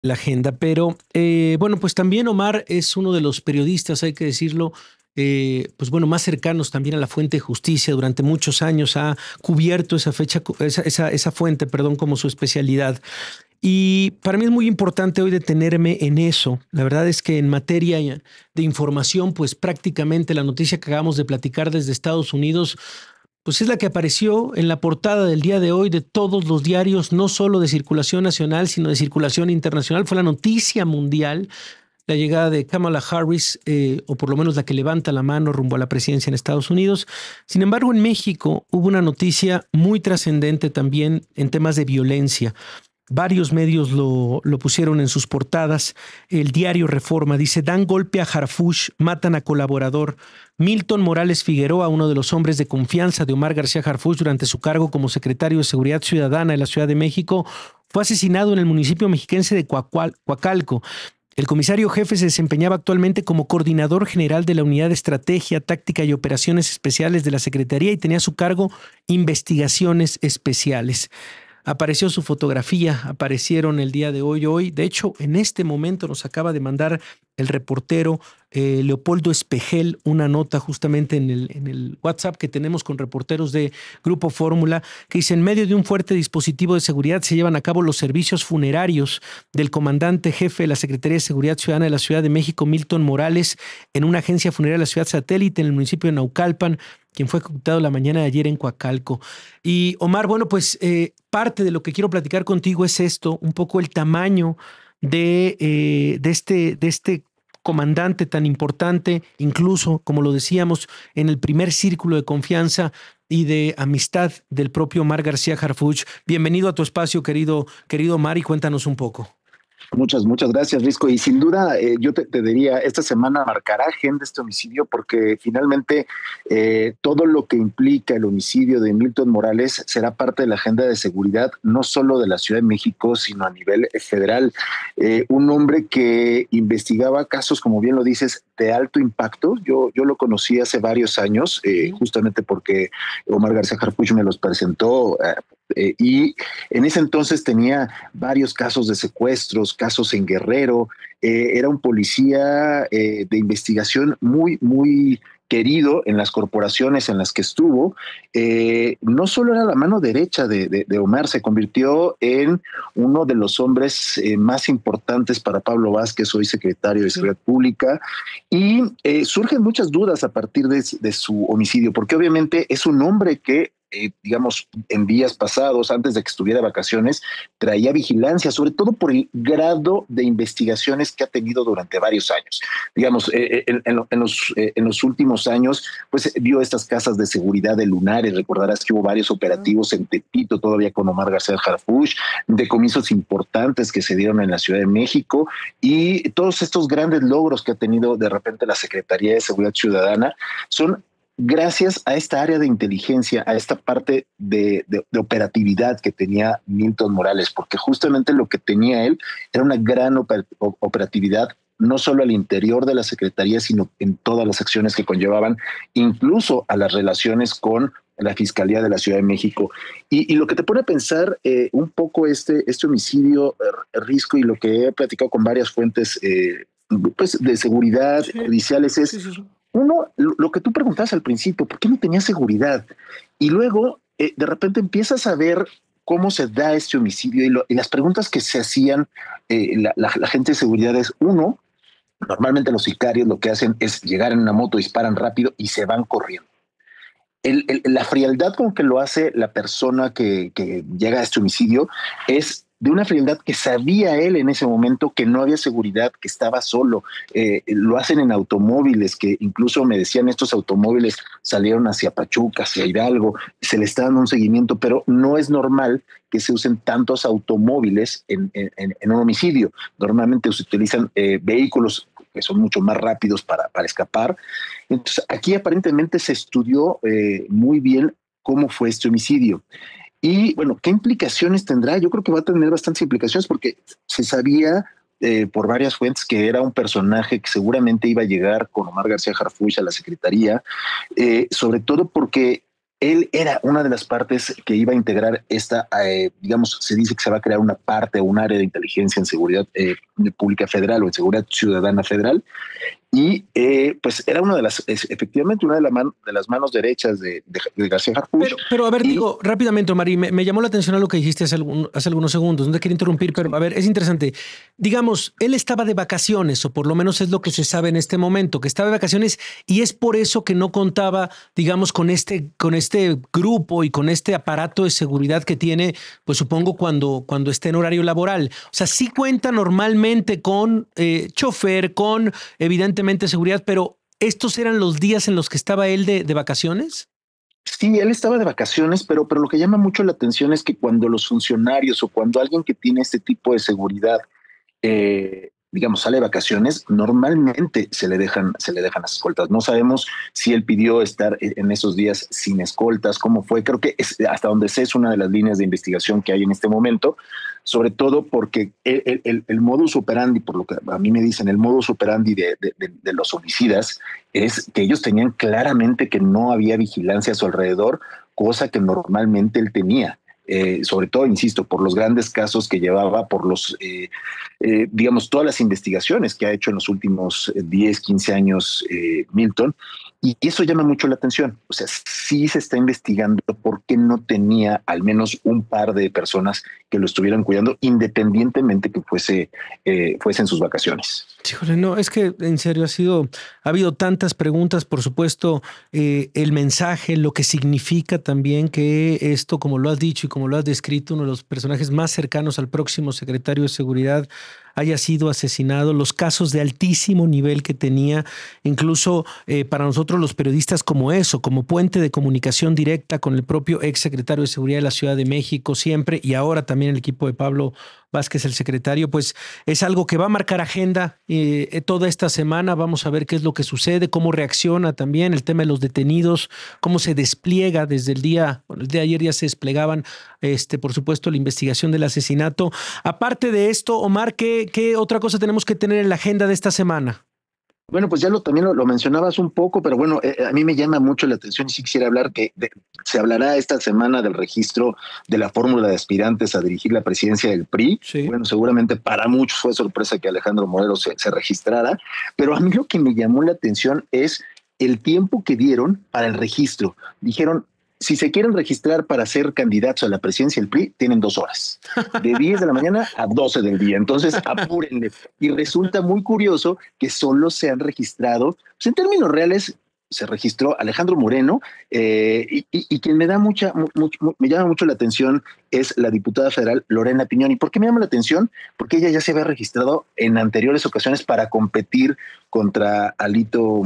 la agenda. Pero bueno, pues también Omar es uno de los periodistas, hay que decirlo, pues bueno, más cercanos también a la fuente de justicia. Durante muchos años ha cubierto esa fecha, esa fuente, perdón, como su especialidad. Y para mí es muy importante hoy detenerme en eso. La verdad es que en materia de información, pues prácticamente la noticia que acabamos de platicar desde Estados Unidos, pues es la que apareció en la portada del día de hoy de todos los diarios, no solo de circulación nacional, sino de circulación internacional. Fue la noticia mundial, la llegada de Kamala Harris, o por lo menos la que levanta la mano rumbo a la presidencia en Estados Unidos. Sin embargo, en México hubo una noticia muy trascendente también en temas de violencia. Varios medios lo pusieron en sus portadas. El diario Reforma dice: dan golpe a Harfuch, matan a colaborador. Milton Morales Figueroa, uno de los hombres de confianza de Omar García Harfuch durante su cargo como secretario de Seguridad Ciudadana de la Ciudad de México, fue asesinado en el municipio mexiquense de Coacalco. El comisario jefe se desempeñaba actualmente como coordinador general de la Unidad de Estrategia, Táctica y Operaciones Especiales de la Secretaría y tenía a su cargo investigaciones especiales. Apareció su fotografía, aparecieron el día de hoy. De hecho, en este momento nos acaba de mandar el reportero Leopoldo Espejel una nota justamente en el WhatsApp que tenemos con reporteros de Grupo Fórmula, que dice: en medio de un fuerte dispositivo de seguridad se llevan a cabo los servicios funerarios del comandante jefe de la Secretaría de Seguridad Ciudadana de la Ciudad de México, Milton Morales, en una agencia funeraria de la ciudad satélite en el municipio de Naucalpan, quien fue ejecutado la mañana de ayer en Coacalco. Y Omar, bueno, pues parte de lo que quiero platicar contigo es esto, un poco el tamaño de este comandante tan importante, incluso, como lo decíamos, en el primer círculo de confianza y de amistad del propio Omar García Harfuch. Bienvenido a tu espacio, querido Omar, y cuéntanos un poco. Muchas gracias, Risco. Y sin duda, yo te diría, esta semana marcará agenda este homicidio porque finalmente todo lo que implica el homicidio de Milton Morales será parte de la agenda de seguridad, no solo de la Ciudad de México, sino a nivel federal. Un hombre que investigaba casos, como bien lo dices, de alto impacto. Yo lo conocí hace varios años, justamente porque Omar García Harfuch me los presentó. Y en ese entonces tenía varios casos de secuestros, casos en Guerrero. Era un policía de investigación muy querido en las corporaciones en las que estuvo. No solo era la mano derecha de Omar, se convirtió en uno de los hombres más importantes para Pablo Vázquez, hoy secretario de Seguridad Pública. Y surgen muchas dudas a partir de su homicidio, porque obviamente es un hombre que digamos, en días pasados, antes de que estuviera de vacaciones, traía vigilancia, sobre todo por el grado de investigaciones que ha tenido durante varios años. Digamos, en los últimos años, pues vio estas casas de seguridad de lunares. Recordarás que hubo varios operativos en Tepito, todavía con Omar García Harfuch, decomisos importantes que se dieron en la Ciudad de México y todos estos grandes logros que ha tenido de repente la Secretaría de Seguridad Ciudadana son gracias a esta área de inteligencia, a esta parte de operatividad que tenía Milton Morales, porque justamente lo que tenía él era una gran operatividad, no solo al interior de la Secretaría, sino en todas las acciones que conllevaban, incluso a las relaciones con la Fiscalía de la Ciudad de México. Y lo que te pone a pensar un poco este homicidio, Risco, y lo que he platicado con varias fuentes pues de seguridad Sí, judiciales es, sí, sí, sí. uno, lo que tú preguntabas al principio, ¿por qué no tenía seguridad? Y luego, de repente empiezas a ver cómo se da este homicidio y las preguntas que se hacían la gente de seguridad es, uno, normalmente los sicarios lo que hacen es llegar en una moto, disparan rápido y se van corriendo. La frialdad con que lo hace la persona que llega a este homicidio es de una frialdad que sabía él en ese momento que no había seguridad, que estaba solo. Lo hacen en automóviles, que incluso me decían estos automóviles salieron hacia Pachuca, hacia Hidalgo, se le está dando un seguimiento, pero no es normal que se usen tantos automóviles en un homicidio. Normalmente se utilizan vehículos que son mucho más rápidos para escapar. Entonces, aquí aparentemente se estudió muy bien cómo fue este homicidio. Y bueno, ¿qué implicaciones tendrá? Yo creo que va a tener bastantes implicaciones porque se sabía por varias fuentes que era un personaje que seguramente iba a llegar con Omar García Harfuch a la secretaría, sobre todo porque él era una de las partes que iba a integrar esta, digamos, se dice que se va a crear una parte, un área de inteligencia en seguridad pública federal o en seguridad ciudadana federal, y pues era una de las, efectivamente, una de, de las manos derechas de García Harfuch. Pero a ver, Y digo rápidamente, Omar, y me llamó la atención a lo que dijiste hace algunos segundos. No te quiero interrumpir, pero a ver, es interesante. Digamos, él estaba de vacaciones, o por lo menos es lo que se sabe en este momento, que estaba de vacaciones y es por eso que no contaba, digamos, con este grupo y con este aparato de seguridad que tiene, pues supongo cuando esté en horario laboral. O sea, sí cuenta normalmente con chofer, con evidentemente seguridad, pero ¿estos eran los días en los que estaba él de vacaciones? sí, él estaba de vacaciones, pero lo que llama mucho la atención es que cuando los funcionarios o cuando alguien que tiene este tipo de seguridad digamos, sale de vacaciones, normalmente se le dejan las escoltas. No sabemos si él pidió estar en esos días sin escoltas, cómo fue. Creo que es, hasta donde sé es una de las líneas de investigación que hay en este momento, sobre todo porque el modus operandi, por lo que a mí me dicen, el modus operandi de los homicidas es que ellos tenían claramente que no había vigilancia a su alrededor, cosa que normalmente él tenía. Sobre todo, insisto, por los grandes casos que llevaba, por los, digamos, todas las investigaciones que ha hecho en los últimos 10, 15 años Milton, y eso llama mucho la atención. O sea, sí se está investigando por qué no tenía al menos un par de personas que lo estuvieran cuidando, independientemente que fuesen sus vacaciones. Híjole, no, es que en serio ha habido tantas preguntas, por supuesto, el mensaje, lo que significa también que esto, como lo has dicho y como lo has descrito, uno de los personajes más cercanos al próximo secretario de Seguridad haya sido asesinado, los casos de altísimo nivel que tenía, incluso para nosotros los periodistas como eso, como puente de comunicación directa con el propio ex secretario de Seguridad de la Ciudad de México siempre y ahora también el equipo de Pablo Vázquez, el secretario, pues es algo que va a marcar agenda toda esta semana. Vamos a ver qué es lo que sucede, cómo reacciona también el tema de los detenidos, cómo se despliega desde el día, bueno, el día de ayer ya se desplegaban, por supuesto, la investigación del asesinato. Aparte de esto, Omar, ¿qué otra cosa tenemos que tener en la agenda de esta semana? Bueno, pues ya también lo mencionabas un poco, pero bueno, a mí me llama mucho la atención y sí quisiera hablar se hablará esta semana del registro de la fórmula de aspirantes a dirigir la presidencia del PRI. Sí. Bueno, seguramente para muchos fue sorpresa que Alejandro Moreno se registrara, pero a mí lo que me llamó la atención es el tiempo que dieron para el registro. Dijeron, si se quieren registrar para ser candidatos a la presidencia del PRI, tienen 2 horas, de 10 de la mañana a 12 del día. Entonces, apúrenle. Y resulta muy curioso que solo se han registrado, pues en términos reales, se registró Alejandro Moreno, y quien me da me llama mucho la atención es la diputada federal Lorena Piñón. ¿Y por qué me llama la atención? Porque ella ya se había registrado en anteriores ocasiones para competir contra Alito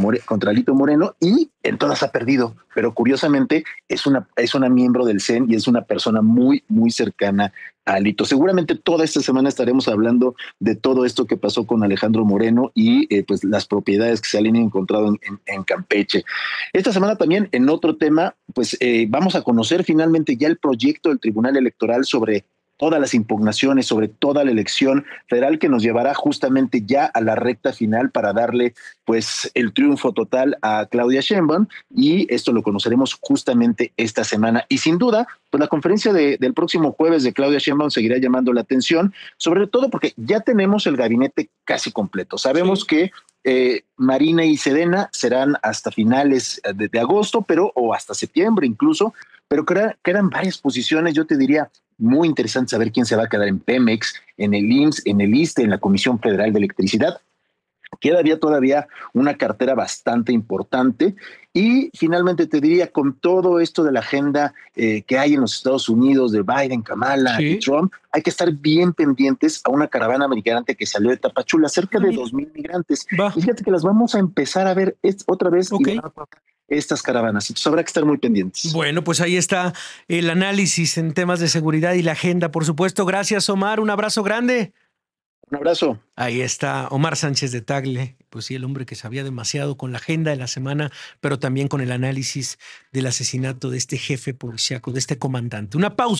Moreno y en todas ha perdido. Pero curiosamente es una miembro del CEN y es una persona muy, muy cercana a Alito. Seguramente toda esta semana estaremos hablando de todo esto que pasó con Alejandro Moreno y pues las propiedades que se han encontrado en Campeche. Esta semana también en otro tema, pues vamos a conocer finalmente ya el proyecto del Tribunal Electoral sobre todas las impugnaciones, sobre toda la elección federal que nos llevará justamente ya a la recta final para darle pues el triunfo total a Claudia Sheinbaum, y esto lo conoceremos justamente esta semana. Y sin duda, pues la conferencia del próximo jueves de Claudia Sheinbaum seguirá llamando la atención, sobre todo porque ya tenemos el gabinete casi completo. Sabemos Sí. que Marina y Sedena serán hasta finales de agosto, o hasta septiembre incluso, pero quedan varias posiciones. Yo te diría, muy interesante saber quién se va a quedar en Pemex, en el IMSS, en el ISSSTE, en la Comisión Federal de Electricidad. Quedaría todavía una cartera bastante importante. Y finalmente te diría, con todo esto de la agenda que hay en los Estados Unidos de Biden, Kamala y Sí. Trump, hay que estar bien pendientes a una caravana migrante que salió de Tapachula, cerca Ah, de mira, 2,000 migrantes. va, Y fíjate que las vamos a empezar a ver otra vez y ok. van a pasar estas caravanas. Entonces habrá que estar muy pendientes. Bueno, pues ahí está el análisis en temas de seguridad y la agenda, por supuesto. Gracias, Omar. Un abrazo grande. Un abrazo. Ahí está Omar Sánchez de Tagle, pues sí, el hombre que sabía demasiado con la agenda de la semana, pero también con el análisis del asesinato de este jefe policíaco, de este comandante. Una pausa.